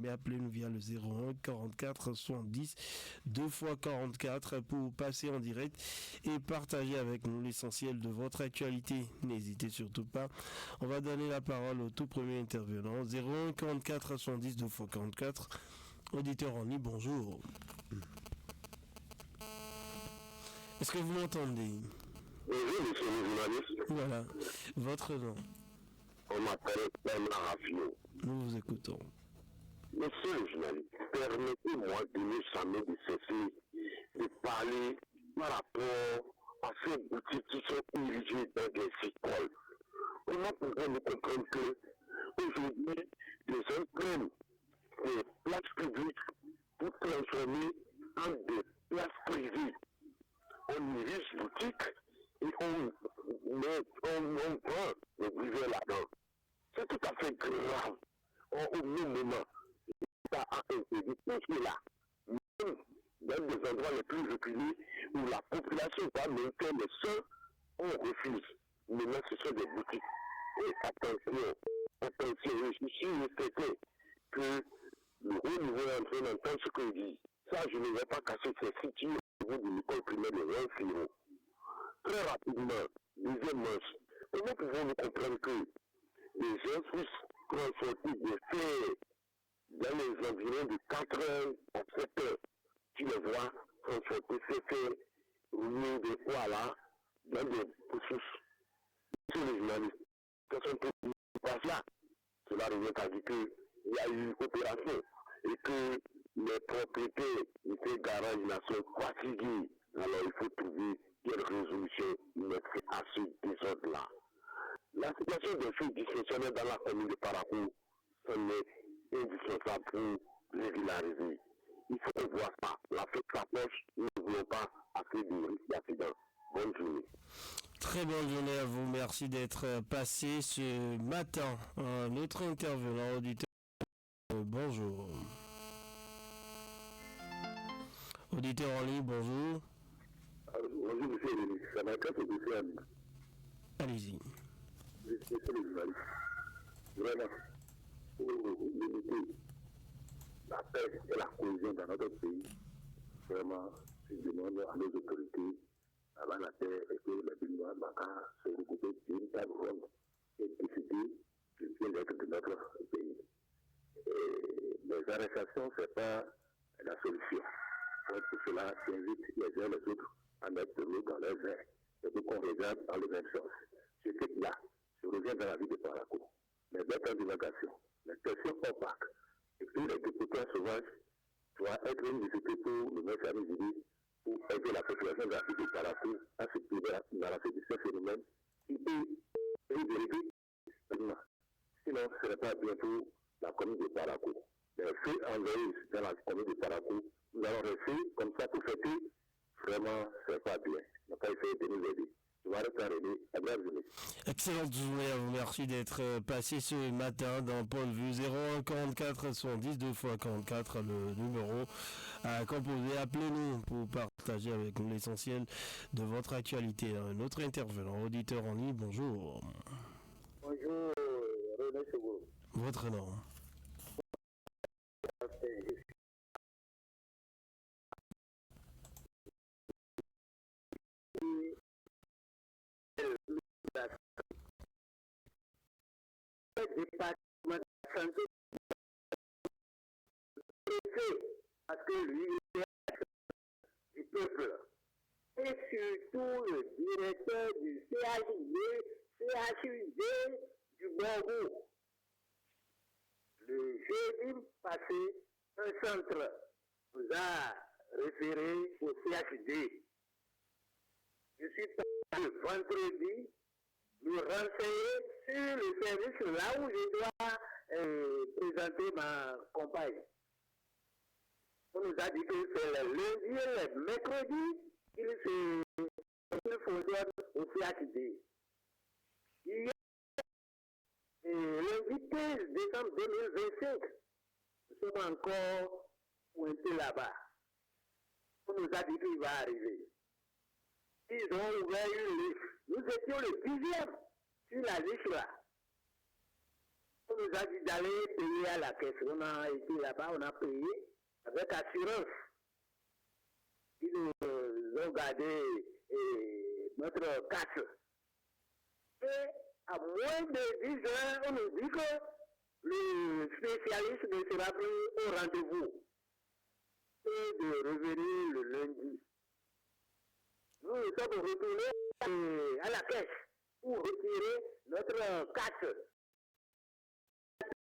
Mais appelez-nous via le 01 44 70 2 fois 44 pour passer en direct et partager avec nous l'essentiel de votre actualité. N'hésitez surtout pas. On va donner la parole au tout premier intervenant. 01 44 70 2 fois 44. Auditeur en ligne, bonjour. Est-ce que vous m'entendez? Bonjour, monsieur le journaliste. Voilà. Votre nom? On m'appelle Bernard Raffio. Nous vous écoutons. Monsieur le journaliste, permettez-moi de ne jamais de cesser de parler par rapport à ces boutiques qui sont érigées dans des écoles. Comment pouvons-nous comprendre que aujourd'hui, les gens prennent des places publiques pour transformer en des places privées? On érige boutique et on prend le privé là-dedans. C'est tout à fait grave. Au même moment, ça a interdit tout cela. Même dans des endroits les plus reculés où la population va monter le sol, on refuse. Maintenant, ce sont des boutiques. Et attention, je suis certain que le haut niveau est en train d'entendre ce que je dis. Ça, je ne vais pas casser ces situés au niveau de l'école primaire de Rennes. Très rapidement, deuxième manche, comment pouvons-nous comprendre que les gens puissent transporter des faits dans les environs de 4 heures à 7 heures? Tu les vois transporter ces faits rouler des fois là dans des pousses. Sur les journalistes, qu'est-ce qu'on passe là? Cela revient à dire qu'il y a eu une opération et que les propriétaires de ces garages-là sont fatigués. Alors il faut trouver quelle résolution mettre à ce désordre-là. La situation des faits dysfonctionnels dans la commune de Parakou, ça est indispensable pour régulariser. Il faut voir ça. La fête s'approche, nous ne voulons pas assez de risques d'accident. Bonne journée. Très bonne journée à vous. Merci d'être passé ce matin. Un autre intervenant auditeur. Bonjour. Auditeur en ligne, bonjour. Bonjour, monsieur le ministre. Ça va être un peu. Allez-y. Monsieur le journaliste. Vraiment, pour limiter la paix et la cohésion dans notre pays, vraiment, je demande à nos autorités avant la paix et que les Béninois Baka se regroupent d'une table ronde et décider du bien-être de notre pays. Et les arrestations, ce n'est pas la solution. Donc, pour cela, j'invite les uns les autres à mettre de l'eau dans leurs verres et pour qu'on regarde dans le même sens. Je quitte là, je reviens dans la ville de Parakou. Les bêtes en divagation, les questions opaques et tous les députés sauvages doivent être une nécessité pour le mettre à idées pour aider la population de la ville de Parakou à se débarrasser de ces phénomènes qui peut les dériver. Sinon, ce n'est pas bien pour la commune de Parakou. Les faits envahissent dans la commune de Parakou. Nous allons rester comme ça pour fêter. Vraiment, ce n'est pas bien. On n'a pas essayé de nous aider. Je vais arrêter à René. À bientôt. Excellente journée à vous. Merci d'être passé ce matin dans Point de Vue. 01 44 70 2 fois 44, le numéro à composer. Appelez-nous pour partager avec nous l'essentiel de votre actualité. Un autre intervenant, auditeur en ligne, bonjour. Bonjour, René Sogo. Votre nom? Département de la santé parce que lui est du peuple et surtout le directeur du CHUD du Bordeaux. Le jeudi passé, un centre nous a référé au CHUD. Je suis passé le vendredi me renseigner sur le service là où je dois présenter ma compagne. On nous a dit que c'est le lundi et le mercredi qu'il fonctionne au CHD. Hier, lundi 15 décembre 2025, nous sommes encore pointés là-bas. On nous a dit qu'il va arriver. Ils ont ouvert une liste. Nous étions le 10e sur la liste là. On nous a dit d'aller payer à la caisse. On a été là-bas, on a payé avec assurance. Ils nous ont gardé notre carte. Et à moins de 10 heures, on nous dit que le spécialiste ne sera plus au rendez-vous. Et de revenir le lundi. Nous sommes retournés à la caisse pour retirer notre carte.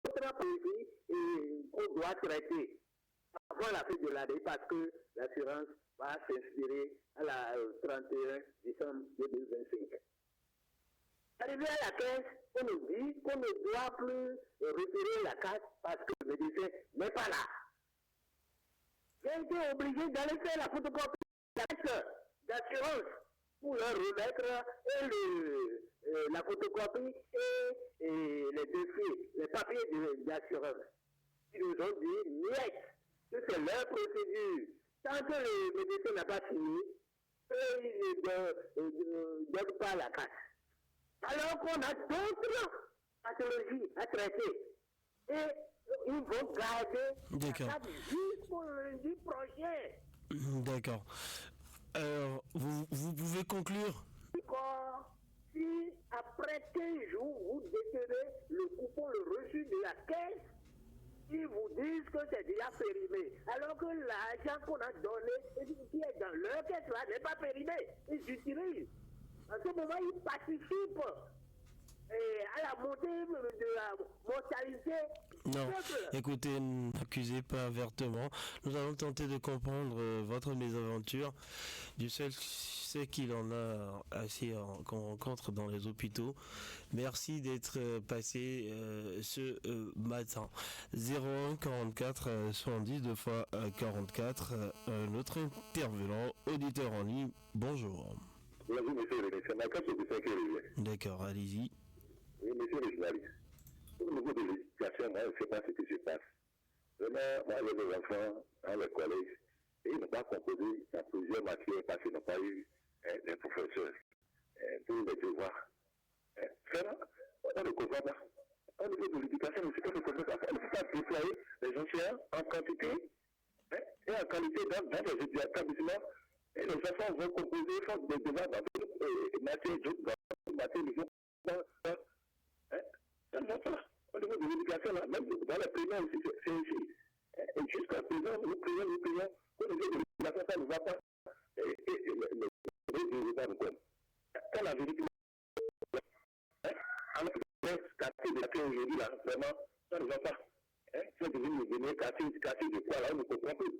Notre pays qu'on doit traiter avant la fin de l'année parce que l'assurance va s'inspirer à la 31 décembre 2025. Arrivé à la caisse, on nous dit qu'on ne doit plus retirer la carte parce que le médecin n'est pas là. J'ai été obligé d'aller faire la photocopie de la carte d'assurance pour leur remettre la photocopie et les dossiers, les papiers d'assurance. Ils nous ont dit, niet, que c'est leur procédure. Tant que le médecin n'a pas signé, ils ne donnent pas la carte. Alors qu'on a d'autres pathologies à traiter. Et ils vont garder la carte jusqu'au lundi prochain. D'accord. Alors, vous pouvez conclure? Si après 15 jours, vous détenez le coupon, le reçu de la caisse, ils vous disent que c'est déjà périmé. Alors que l'argent qu'on a donné, qui est dans leur caisse là, n'est pas périmé. Ils utilisent. À ce moment, ils participent à la montée de la mortalité. Non, écoutez, n'accusez pas vertement. Nous allons tenter de comprendre votre mésaventure. Dieu seul sait qu'il en a assez qu'on rencontre dans les hôpitaux. Merci d'être passé ce matin. 01 44 70 2 fois 44. Notre intervenant, auditeur en ligne, bonjour. Bonjour, monsieur le ministre. D'accord, allez-y. Oui, monsieur le journaliste. Au niveau de l'éducation, moi, je ne sais pas ce qui se passe. Vraiment, moi, j'ai des enfants dans le collège et ils n'ont pas composé dans plusieurs matières parce qu'ils n'ont pas eu des professeurs pour les devoirs. Vraiment, on ne comprend pas. Au niveau de l'éducation, on ne comprend pas. On ne peut pas déployer les enseignants en quantité et en qualité dans les établissements. Et les enfants vont composer des devoirs dans d'autres matières, au niveau de l'éducation, même dans la primaire aussi, c'est ici. Et jusqu'à présent, nous prions, au niveau de l'éducation, ça ne va pas. Et le résultat nous compte. Quand la vérité, alors que quartier de laquelle aujourd'hui, là, vraiment, ça ne va pas. C'est devenu nous donner quartier de quoi, là, on ne comprend plus.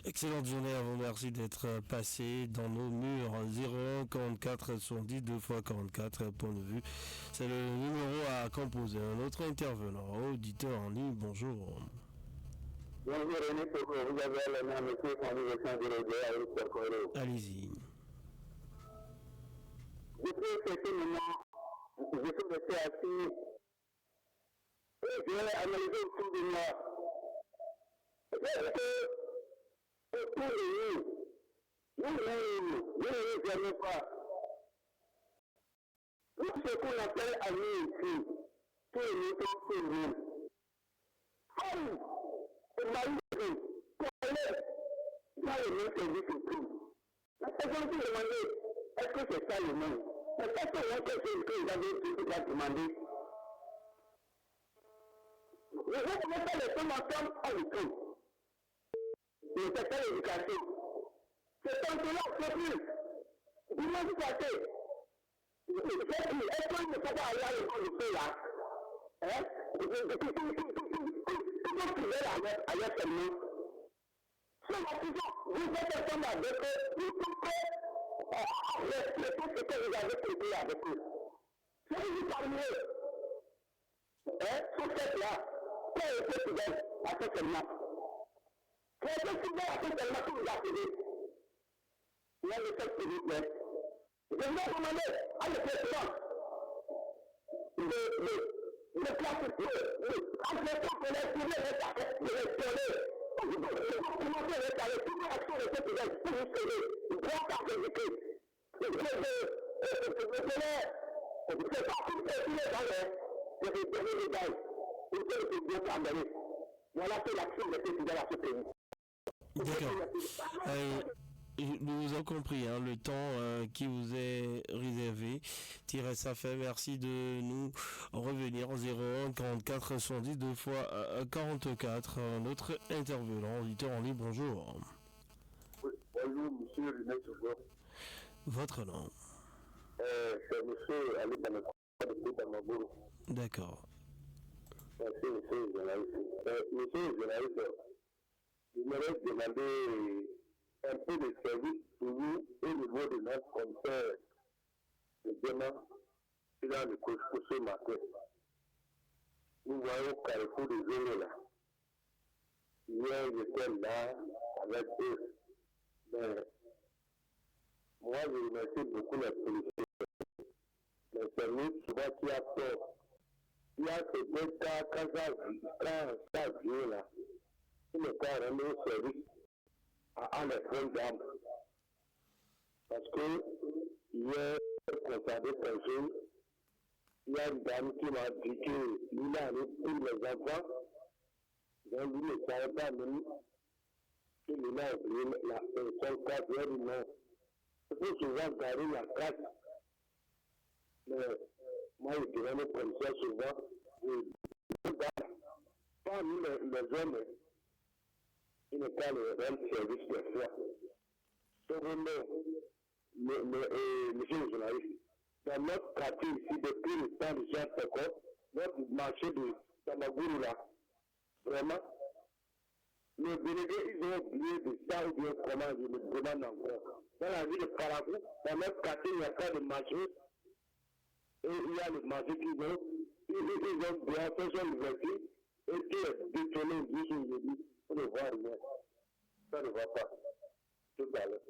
Excellente journée à vous, merci d'être passé dans nos murs. 01 44 70 2 fois 44 point de vue. C'est le numéro à composer. Un autre intervenant, auditeur en ligne, bonjour. Bonjour René, vous avez le nom monsieur Conviction de Réveil. Allez-y. Depuis ce moment, je suis resté assis et j'ai analysé autour de moi. Pour nous ne jamais pas. Nous, ce qu'on appelle amis ici, tous les moutons pour nous. Femme, et mari, collègue, dans le même service et tout. La personne qui demandait, est-ce que c'est ça le même? Mais est-ce que c'est quelque chose que vous avez tout à demander? Vous ne pouvez pas les femmes ensemble à l'école. Le secteur de l'éducation. C'est un peu là, c'est plus. Dimanche passé, est-ce qu'on ne peut pas aller à l'école de feu là? Tout le monde ailleurs seulement. Vous êtes ensemble avec eux, vous pouvez respecter ce que vous avez traité avec eux. Si vous parlez, sur cette là, quel est ce fidèle à ce seulement? C'est souvent à ce seulement que vous appelez. Il y a le fait que vous faites. Je vais vous demander à le président de classifier, en fait, qu'on est trouvé de restaurer. Vous commencez à restaurer toutes les actions de cette fidèle pour vous sauver. Droit à exécuter. Le C'est pour ça qu'il est dans les détails. Pour que le Dieu soit amené. Voilà, c'est l'action de ce qui dans ce pays. D'accord. Nous avons compris le temps qui vous est réservé. Ça fait merci de nous revenir en 01 44 70 2 fois 44. Notre intervenant, auditeur en ligne, bonjour. Oui, bonjour, monsieur René Sougor. Votre nom? C'est monsieur Ali Banakou de Tamagoro. D'accord. Merci, monsieur le journaliste. Monsieur le journaliste, je voudrais demander un peu de service pour vous au niveau de notre compteur de demain dans le cours ce matin. Nous voyons au carrefour des zones là. Hier, j'étais là avec eux. Mais moi, je remercie beaucoup la policiers. Mais c'est nous souvent qui a peur. Il y a ces deux cas, quand ça vient là, il ne peut pas rendre au service à les grandes dames. Parce que hier, concernant un jour, il y a une dame qui m'a dit qu'il a pour les enfants, donc lui ne savait pas même qu'il a oublié son cas, non. Il faut souvent garder la carte. Mais moi, je dirais le policier souvent, parmi les hommes, il n'est pas le rendre service de foi. Cependant, monsieur le journaliste, dans notre quartier ici, depuis le temps de Jean Pécot, notre marché de Tamaguru là, vraiment, les délégués, ils ont oublié de ça ou bien comment je me demande encore. Dans la ville de Karagou, dans notre quartier, il n'y a pas de marché. Et il y a le marché qui vont, ils ont bien fait son ouverture et qui est détourné aujourd'hui, on ne voit rien. Ça ne va pas. Tout à l'heure.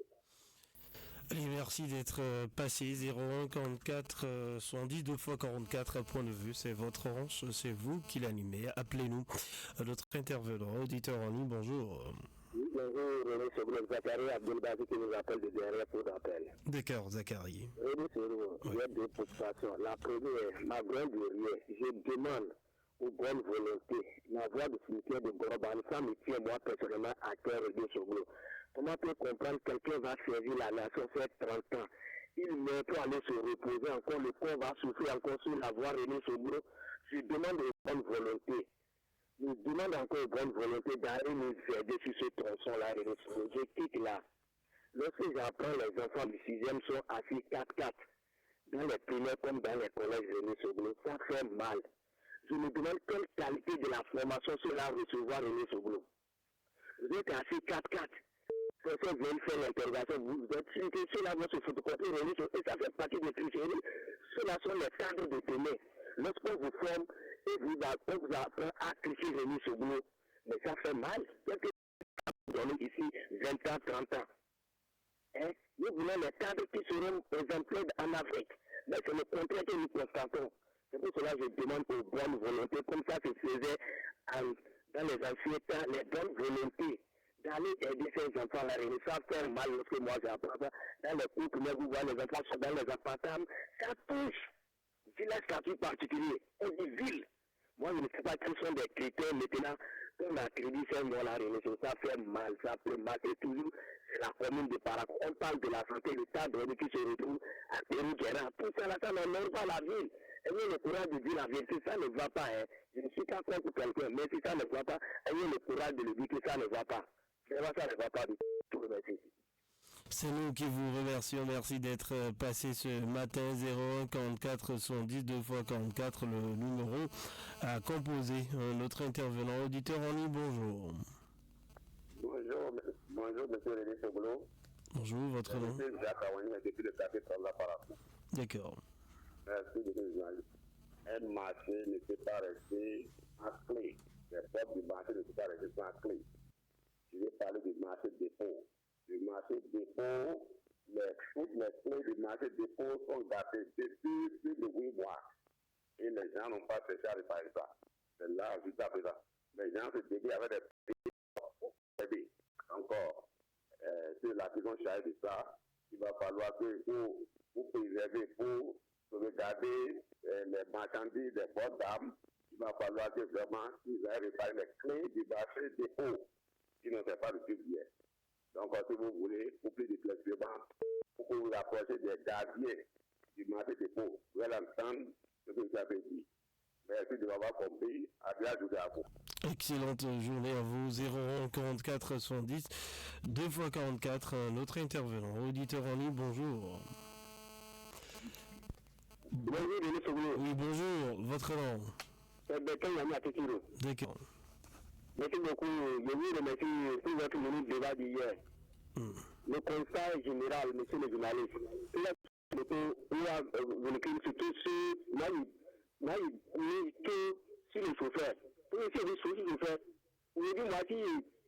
Allez, merci d'être passé 01 44 70 2 fois 44 point de vue, c'est votre ranch, c'est vous qui l'animez. Appelez-nous. Notre intervenant, auditeur en ligne, bonjour. Oui, bonjour, René Soblon, Zachary Abdelbazi qui nous appelle de derrière pour l'appel. D'accord, Zachary. René Soblon, il y a deux préoccupations. La première, ma grande guerrière, je demande aux bonnes volontés, la voix de cimetière de Goroban, ça me tient moi personnellement à cœur de Soblon. Comment peut comprendre quelqu'un va servir la nation fait 30 ans? Il meurt pour aller se reposer encore, le corps va souffrir encore sur la voie René Soblon. Je demande aux bonnes volontés. Je demande encore aux bonnes volontés d'aller nous aider sur ce tronçon-là, René Soblon. Je quitte là. Lorsque j'apprends les enfants du 6e sont assis 4-4 dans les primaires comme dans les collèges René Soblon, ça fait mal. Je me demande quelle qualité de la formation cela recevoir René Soblon. Vous êtes assis 4-4. Personne vient faire l'interrogation, vous êtes sûr que cela va se photocopier, et ça fait partie des tricheries. Cela sont les cadres de tenir. Lorsqu'on vous forme et on vous apprend à tricher René Soblon, mais ça fait mal. Quelqu'un vous donne ici 20 ans, 30 ans. Nous voulons les cadres qui seront exemplaires en Afrique. Mais c'est le contraire que nous constatons. C'est pour cela que je demande aux bonnes volontés, comme ça se faisait dans les anciens temps, les bonnes volontés d'aller aider ces enfants là, ça fait mal lorsque moi j'apprends ça. Dans les cours primaires, vous voyez les enfants sont dans les appartements, ça touche. C'est un statut particulier. On dit ville. Moi, je ne sais pas quels sont les critères maintenant. On a crédit ces mots-là, ça fait mal, ça fait mal. Et toujours, c'est la commune de Parac. On parle de la santé, le tas de qui se retrouve à Pérou-Guérin. Tout ça, là, ça n'honore pas la ville. Ayez le courage de dire la vérité, ça ne va pas. Je ne suis pas contre quelqu'un, mais si ça ne va pas, ayez le courage de le dire que ça ne va pas. Vraiment, ça ne va pas du tout. Merci. C'est nous qui vous remercions. Merci d'être passé ce matin. 01 44 70 2 fois 44, le numéro à composer. Notre intervenant auditeur en ligne, bonjour. Bonjour, monsieur René Soblon. Bonjour, votre nom? Monsieur Jacques Awani, depuis le café Tremblant Parakou. D'accord. Merci, monsieur le journaliste. Un marché ne peut pas rester en clé. Les portes du marché ne peuvent pas rester sans clé. Je vais parler du marché de dépôt. Le marché de dépôt, toutes les clés du marché de dépôt sont datées depuis plus de 8 mois. Et les gens n'ont pas cherché à réparer ça. C'est là, jusqu'à présent. Les gens se déguisent avec des petits encore. C'est la saison chargée de ça. Il va falloir que vous préservez, pour sauvegarder les marchandises des bonnes dames, il va falloir que vraiment ils aient réparé les clés du marché des dépôt qui ne fait pas le plus bien. Donc, si vous voulez, pour plus de flexibilité, pour que vous approchez des gardiens du marché des dépôt, vous allez entendre ce que vous avez dit. Merci de m'avoir compris. À bientôt à vous. Excellente journée à vous. 01 44 70 2 x 44. Notre intervenant, auditeur en ligne, bonjour. Bonjour, Denis Sougou. Oui, bonjour. Votre nom? C'est Bécaye Yami Atetiro. D'accord. Merci beaucoup. Je vous remercie pour votre minute de débat d'hier. Le constat est général, monsieur le journaliste. Il y a surtout sur les chauffeurs. Pour essayer de soucis de faire. Vous dites, moi, si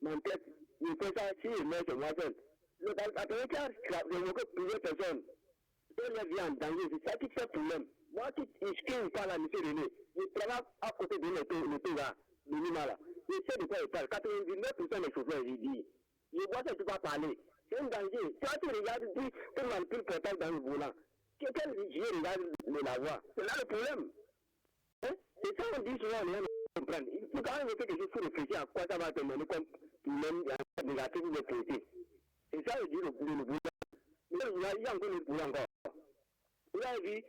mon tête, je fais ça, si je mets sur moi seul. Le Américain, j'ai beaucoup plusieurs personnes. Et leur vie en danger, c'est ça qui fait problème. Moi, qui ne parle à M. René, je travaille à côté de l'auto là, de Lima là. Je sais de quoi il parle. 99% des chauffeurs, il dit. Je vois ça, tu vas parler. C'est un danger. Tu vois, tu regardes, tu as le portable dans le volant. Quelqu'un dit, je regarde la voie. C'est là le problème. Hein? C'est ça qu'on dit souvent, on comprend. Il faut quand même quelque chose pour réfléchir à quoi ça va te mener comme même négatif de positif. C'est ça, je dis, le boulot. Il y a encore le boulot encore. Vous avez vu,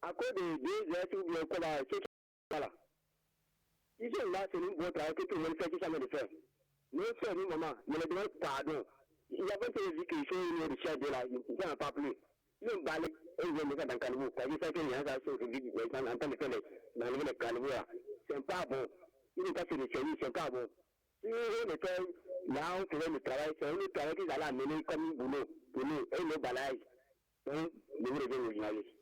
à cause de 2 heures, ou bien quoi là, c'est voilà. Ils sont là, c'est une bonne travail que tout le monde fait, qui ça de faire. Nous sommes maman, mais le demande pardon. Il y a pas de vie qu'ils sont une recherche de là, ils n'en parlent plus. Ils ont balé, ils ont mis ça dans le canot. Quand ils savent qu'il y a un gars qui est en train de faire dans le canot, c'est pas bon. Ils n'ont pas fait de service, c'est pas bon. Si on était là, on faisait le travail, c'est un travail qu'ils allaient amener comme un boulot pour nous, et le balayage. Donc, nous revenons au journaliste.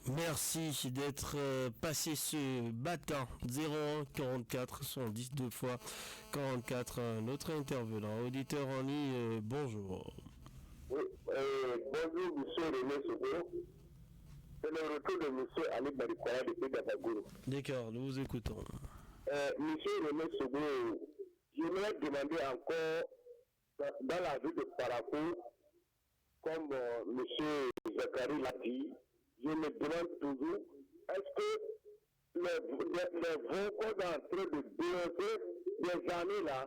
Merci d'être passé ce matin. 01 44 70 2 fois 44. Notre intervenant, auditeur en ligne, bonjour. Oui, bonjour monsieur René Sougou. C'est le retour de monsieur Ali Barikoya depuis Dabagourou. D'accord, nous vous écoutons. Monsieur René Sougou, j'aimerais demander encore, dans la ville de Parakou, comme monsieur Zakari l'a dit, je me demande toujours, est-ce que les vols qu'on est en train de dénoncer des années là,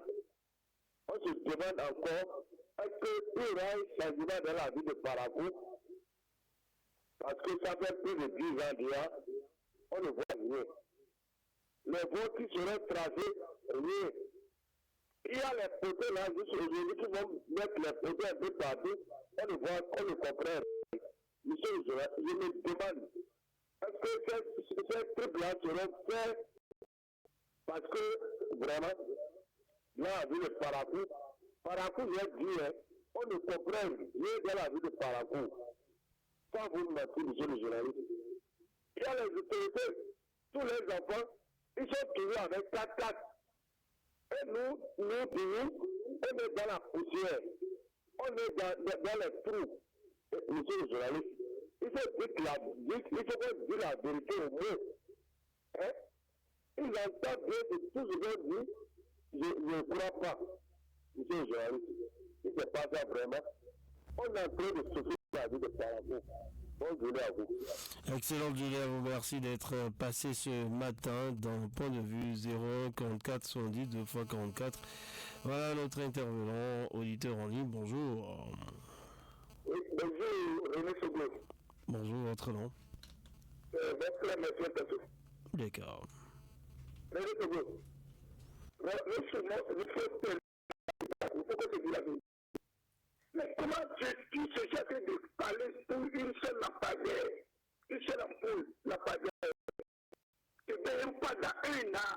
on se demande encore, est-ce qu'il y aura un changement dans la vie de Parakou? Parce que ça fait plus de 10 ans déjà, on ne voit rien. Les vols qui seront tracés, rien. Il y a les poteaux là, juste aujourd'hui, qui vont mettre les poteaux un peu partout, on ne voit, on ne comprend. Monsieur, je me demande, est-ce que ces trucs-là seront faits parce que, vraiment, là, la ville de Parakou, j'ai dit, on ne comprend rien dans la ville de Parakou. Sans vous mentir, monsieur le journaliste. Il y a les autorités, tous les enfants, ils sont toujours avec 4-4. Et nous, on est dans la poussière, on est dans les trous. Monsieur le journaliste, il faut dire la vérité au moins. Hein? Ils entendent bien de tout ce qu'on dit, je ne crois pas. Monsieur le journaliste, si ce n'est pas ça vraiment, on est en train de souffrir la vie de Parakou. Bonne journée à vous. Excellente journée à vous, merci d'être passé ce matin dans Point de Vue 01 44 70 2 x 44. Voilà notre intervenant, auditeur en ligne, bonjour. Oui, bonjour René Sougou. Bonjour, votre nom? Monsieur Tassou. D'accord. René Sougou. Il faut que je dise la vérité. Mais comment tu se cherches de parler pour une seule lampadaire, une seule ampoule, lampadaire, et même pas dans un an,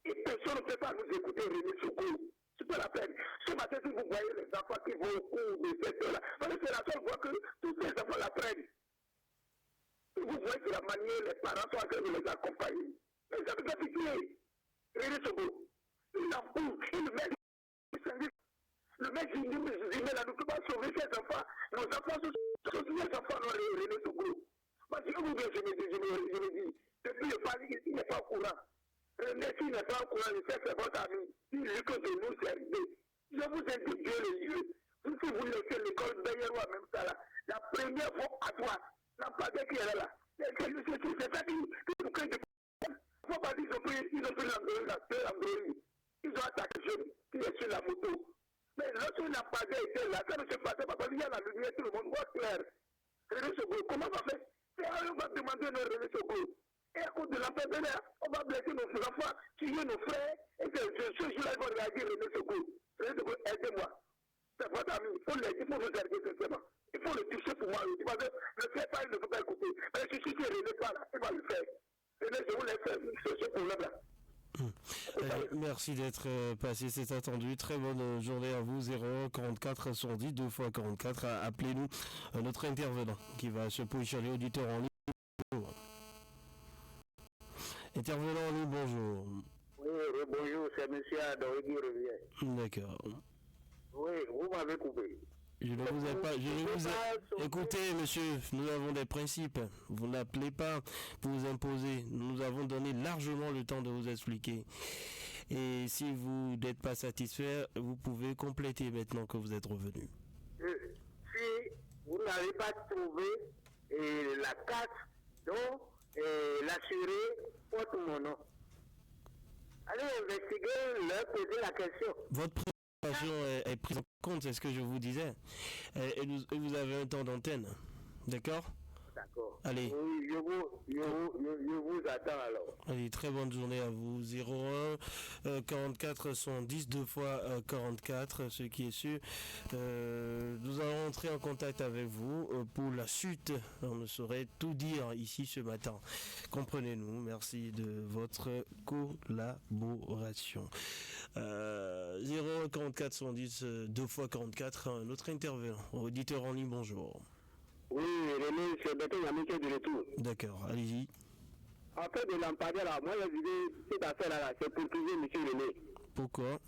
et personne ne peut pas nous écouter René Sougou. C'est pas la peine. Ce matin, si vous voyez les enfants qui vont au cours de cette heure-là, parce que c'est la seule fois que tous ces enfants l'apprennent. Vous voyez que la manière, les parents sont en train de les accompagner. Mais ça ne peut pas pitié. René Sougou, une ampoule, une mère, le mec, il dit, mais là, nous ne pouvons pas sauver ces enfants. Nos enfants sont tous les enfants, non, René Sougou. Parce que vous, je me dis, depuis le pari, il n'est pas au courant. René, s'il n'est pas au courant, je sais que c'est votre ami. Il dit que de nous, c'est aidé. Je vous indique Dieu les yeux. Si vous laissez l'école derrière moi, même ça là, la première fois à droite, la pas qui est là, C'est ça qui nous crée des problèmes. Il faut pas dire qu'ils ont pris l'Android. Ils ont attaqué le jeune qui est sur la moto. Mais lorsqu'on n'a pas été là, ça ne se passait pas parce qu'il y a la lumière, tout le monde voit clair. René Sogo, comment on va faire? On va demander nos René Sogo. Et à cause de l'empêchement, on va blesser nos enfants, tuer nos frères, et que ce jour-là, ils vont réagir René Sogo. René Sogo, aidez-moi. C'est votre ami, il faut nous aider simplement. Il faut le toucher pour moi. Parce que le fait pas, il ne faut pas écouter. Mais si tu René pas là, il va le faire. René, je vous laisse faire ce problème-là. Merci d'être passé, c'est attendu. Très bonne journée à vous. 01 44 110 2 fois 44. Appelez-nous notre intervenant qui va se positionner auditeur en ligne. Intervenant en ligne, bonjour. Oui, bonjour, c'est M. Adoré qui revient. D'accord. Oui, vous m'avez coupé. Je ne vous ai pas. Écoutez, monsieur, nous avons des principes. Vous n'appelez pas pour vous imposer. Nous avons donné largement le temps de vous expliquer. Et si vous n'êtes pas satisfait, vous pouvez compléter maintenant que vous êtes revenu. Si vous n'avez pas trouvé la carte, donc l'assuré porte mon nom. Allez investiguer, leur poser la question. Votre préoccupation est prise en compte, c'est ce que je vous disais. Et vous avez un temps d'antenne. D'accord ? D'accord. Allez. Oui, je vous attends alors. Allez, très bonne journée à vous. 01 44 110 2 fois 44, ce qui est sûr. Nous allons entrer en contact avec vous pour la suite. On ne saurait tout dire ici ce matin. Comprenez-nous. Merci de votre collaboration. 01 44 110 2 fois 44, notre intervenant. Auditeur en ligne, bonjour. Oui, René, c'est Béton Yamike de retour. D'accord, allez-y. En fait, de lampadaire là, moi j'ai dit cette affaire-là, c'est pour trouver M. René. Pourquoi?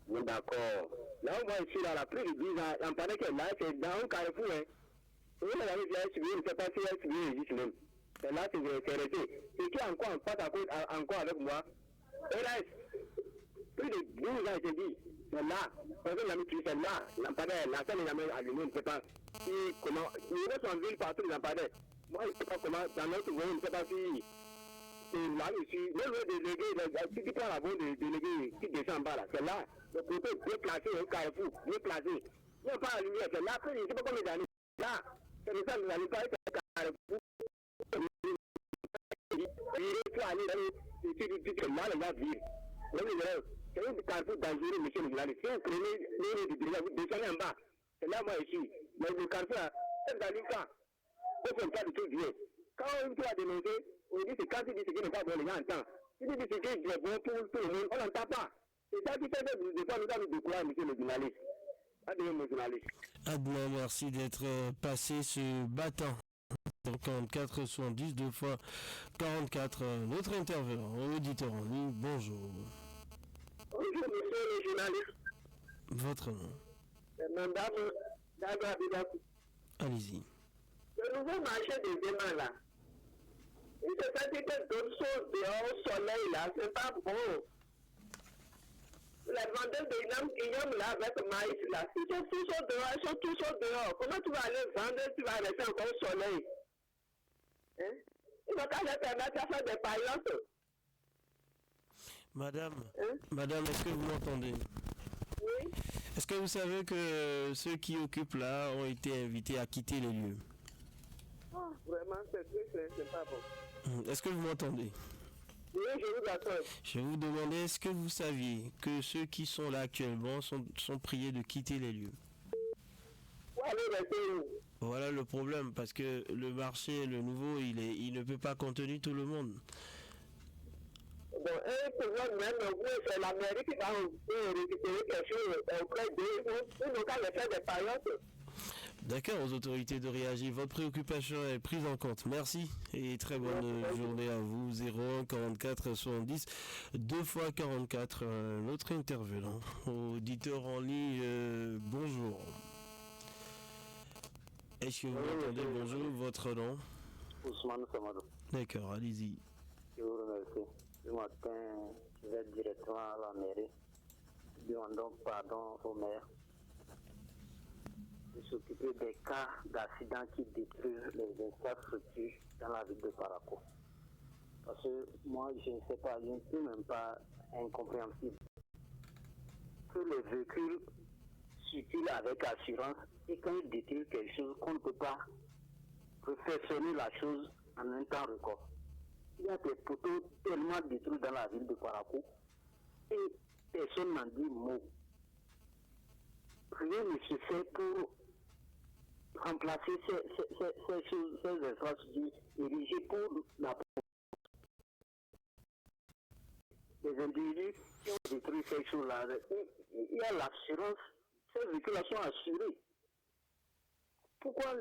Bon, d'accord. Là, moi ici, là, plus de 10 ans, lampadaire qui est là, c'est dans un carrefour, hein. Oui, la vie, je ne sais pas si elle existe même. C'est là, c'est resté. Et qui encore en passe encore avec moi? Et là, plus de 12 ans, je dis, c'est là. Personne n'a mis c'est là. Lampadaire, la scène n'est jamais allumée, on ne sait pas. Comment, ils sont en ville partout les lampadaires. Moi, je ne sais pas comment, dans notre voie, je ne sais pas si c'est là dessus. Même le délégué, si tu prends la voie de délégué qui descend en bas là, c'est là. Le côté bien placé, un carrefour, bien placé. Il n'y a pas la lumière, c'est là. Après, je ne sais pas combien d'années. Là, c'est le centre de la lumière, c'est un carrefour. Il faut aller là, les gars vivent. C'est un carrefour dangereux, monsieur le journaliste. Si vous prenez le délégué, vous descendez en bas. C'est là, moi, ici. Mais le carrefour, c'est dans l'Inca. Il ne faut pas du tout bien. Quand on peut dénoncer, on dit que quand il dit ce qui n'est pas bon, les gens entendent. Il dit ce qui est bon pour tout le monde, on n'entend pas. C'est ça qui fait que des fois, nous avons de quoi, monsieur le journaliste. Adieu, mon journaliste. Adnan, merci d'être passé ce battant. 44 70 2 fois 44. Notre intervenant, auditeur en ligne, bonjour. Bonjour, monsieur le journaliste. Votre nom? Madame Daga Bidakou. Allez-y. Le nouveau marché des aimants là, il se fait que d'autres choses dehors au soleil là, c'est pas bon. Les vendeurs de Guillaume là avec maïs là, ils sont tous dehors, ils sont tous dehors. Comment tu vas aller vendre, tu vas rester encore au soleil? Hein? Ils vont quand même permettre à faire des paillotes. Madame, Hein? Madame, est-ce que vous m'entendez? Oui. Est-ce que vous savez que ceux qui occupent là ont été invités à quitter les lieux? Oh, vraiment, c'est pas bon. Est-ce que vous m'entendez? Oui, je vous attends. Je vous demandais, est-ce que vous saviez que ceux qui sont là actuellement sont priés de quitter les lieux? Où allez rester où? Voilà le problème, parce que le marché, le nouveau, il ne peut pas contenir tout le monde. Bon, un problème même, c'est la mairie qui va récupérer quelque chose auprès d'eux. Ils n'ont qu'à les faire des paillotes. D'accord, aux autorités de réagir. Votre préoccupation est prise en compte. Merci et très bonne journée à vous. 01 44 70 2 fois 44. Notre intervenant, auditeur en ligne, bonjour. Est-ce que vous m'entendez? Bonjour, votre nom? Ousmane Samadou. D'accord, allez-y. Je vous remercie. Ce matin, je vais directement à la mairie. Demandons pardon au maire. de s'occuper des cas d'accidents qui détruisent les infrastructures dans la ville de Parakou. Parce que moi, je ne sais pas, je ne suis même pas incompréhensible que les véhicules circulent avec assurance et quand ils détruisent quelque chose, qu'on ne peut pas perfectionner la chose en un temps record. Il y a des poteaux tellement détruits dans la ville de Parakou et personne n'en dit mot. Rien ne se fait pour remplacer ces choses, ces infrastructures érigées pour la les individus qui ont détruit ces choses-là. Il y a l'assurance, ces véhicules sont assurés. Pourquoi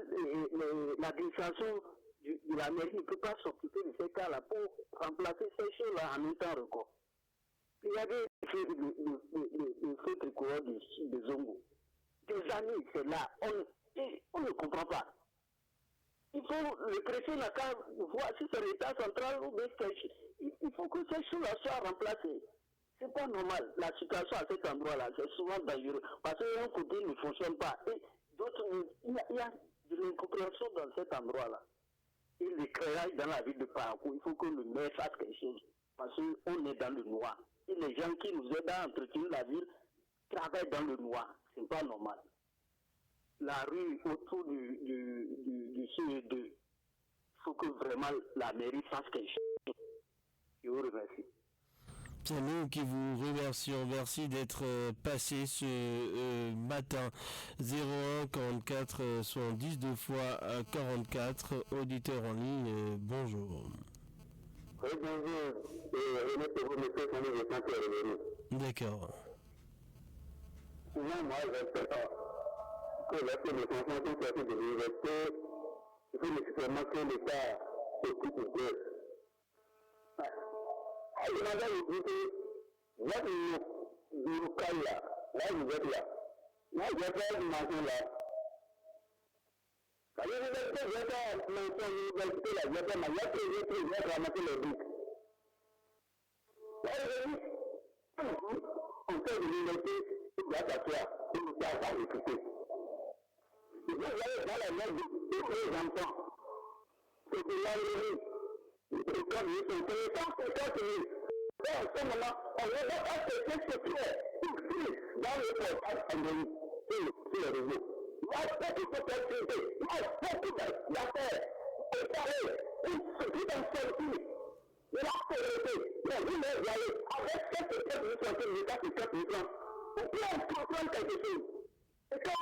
l'administration de la mairie ne peut pas s'occuper de ces cas-là pour remplacer ces choses-là en un temps record? Il y avait le feu tricolore de Zongo. Des années, c'est là. On ne comprend pas. Il faut, le préfet n'a qu'à voir si c'est l'État central ou bien il faut que ces choses-là soient remplacées. C'est pas normal. La situation à cet endroit-là, c'est souvent dangereux. Parce qu'un côté ne fonctionne pas. Et d'autres, il y a de l'incompréhension dans cet endroit-là. Et l'éclairage dans la ville de Parakou, il faut que le maire fasse quelque chose. Parce qu'on est dans le noir. Et les gens qui nous aident à entretenir la ville travaillent dans le noir. C'est pas normal. La rue autour du CE2, il faut que vraiment la mairie fasse quelque chose. Je vous remercie. C'est nous qui vous remercions. Merci d'être passé ce matin. 01 44 70 2 fois 44. Auditeur en ligne, bonjour. Oui, bonjour. D'accord. Souvent, moi, je ne sais pas que lorsque les enfants sont sortis de l'université, il faut nécessairement que l'État s'occupe d'eux. Je m'avais dit que votre local là vous êtes là. Moi, je vais faire une mention là. À l'université, je vais faire une mention l'université là, je vais faire ma lettre, je vais ramasser les briques. Là, je dis, on fait de l'université, il doit s'asseoir, il ne doit pas écouter. Et vous voyez dans la main de tous les enfants, c'est de l'enlever. Les comme ils sont connaissants, c'est ça que en ce moment, on ne va pas se faire ici, dans le portail Android, sur le réseau. Il y a beaucoup de possibilités, il y a beaucoup d'affaires, et pareil, il suffit d'en sortir. Il a arrêté, mais vous les voyez, avec cette position que l'État se fait maintenant, on peut comprendre quelque chose. Et quand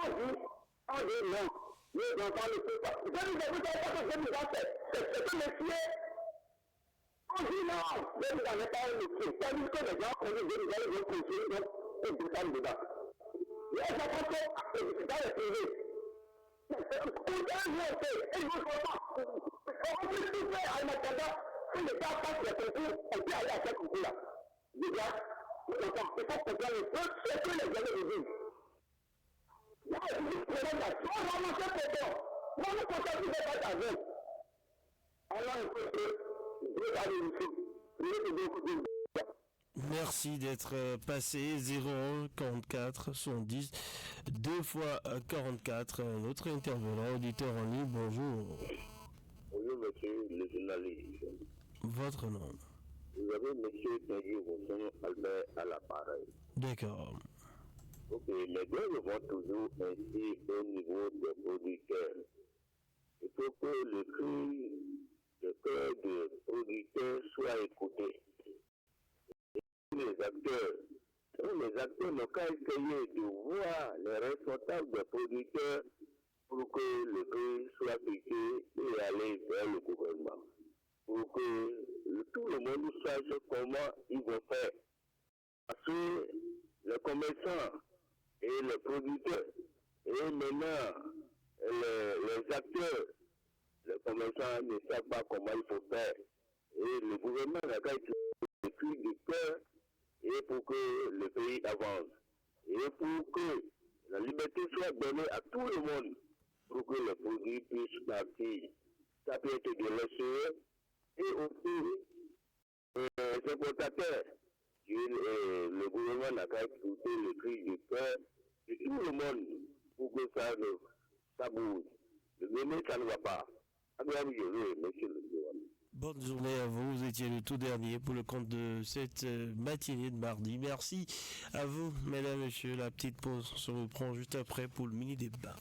on dit non, les enfants ne peuvent pas. Je ne vous dis pas que je vous en fais, c'est que le ciel. On dit non, je ne vous en ai pas un métier. Tandis que les gens connaissent déjà les autres conseillers, donc ils descendent dedans. Les enfants sont dans le privé. Pourtant, ils ont fait, et ils ne font pas. On peut tout faire en attendant que l'État fasse les concours, on peut aller à ces concours-là. Déjà, il faut comprendre un peu ce que les gens disent. Il y a une problème on va manger pour toi. Moi, je pense que tu ne vas pas t'avoir. Alors, il faut que merci d'être passé. 01 44 70 2 fois 44. Notre intervenant, auditeur en ligne, bonjour. Bonjour monsieur le journaliste. Votre nom? Vous avez monsieur Tanguy Rosson Albert à l'appareil. D'accord. Ok, les grèves vont toujours ainsi au niveau des producteurs. Il faut que le cri de cœur des producteurs soit écouté. Les acteurs n'ont qu'à essayer de voir les responsables des producteurs pour que le prix soit fixé et aller vers le gouvernement. Pour que tout le monde sache comment ils vont faire. Parce que les commerçants et les producteurs et maintenant les acteurs, les commerçants ne savent pas comment il faut faire. Et le gouvernement n'a qu'à utiliser le cri du cœur et pour que le pays avance. Et pour que la liberté soit donnée à tout le monde, pour que les produits puissent partir. Ça peut être de l'OCE et aussi les importateurs. Le gouvernement n'a qu'à écouter le cri du cœur de tout le monde pour que ça ça bouge. Le mener, ça ne va pas. Ça doit arriver, monsieur le Johan. Bonne journée à vous. Vous étiez le tout dernier pour le compte de cette matinée de mardi. Merci à vous, mesdames, messieurs. La petite pause se reprend juste après pour le mini-débat.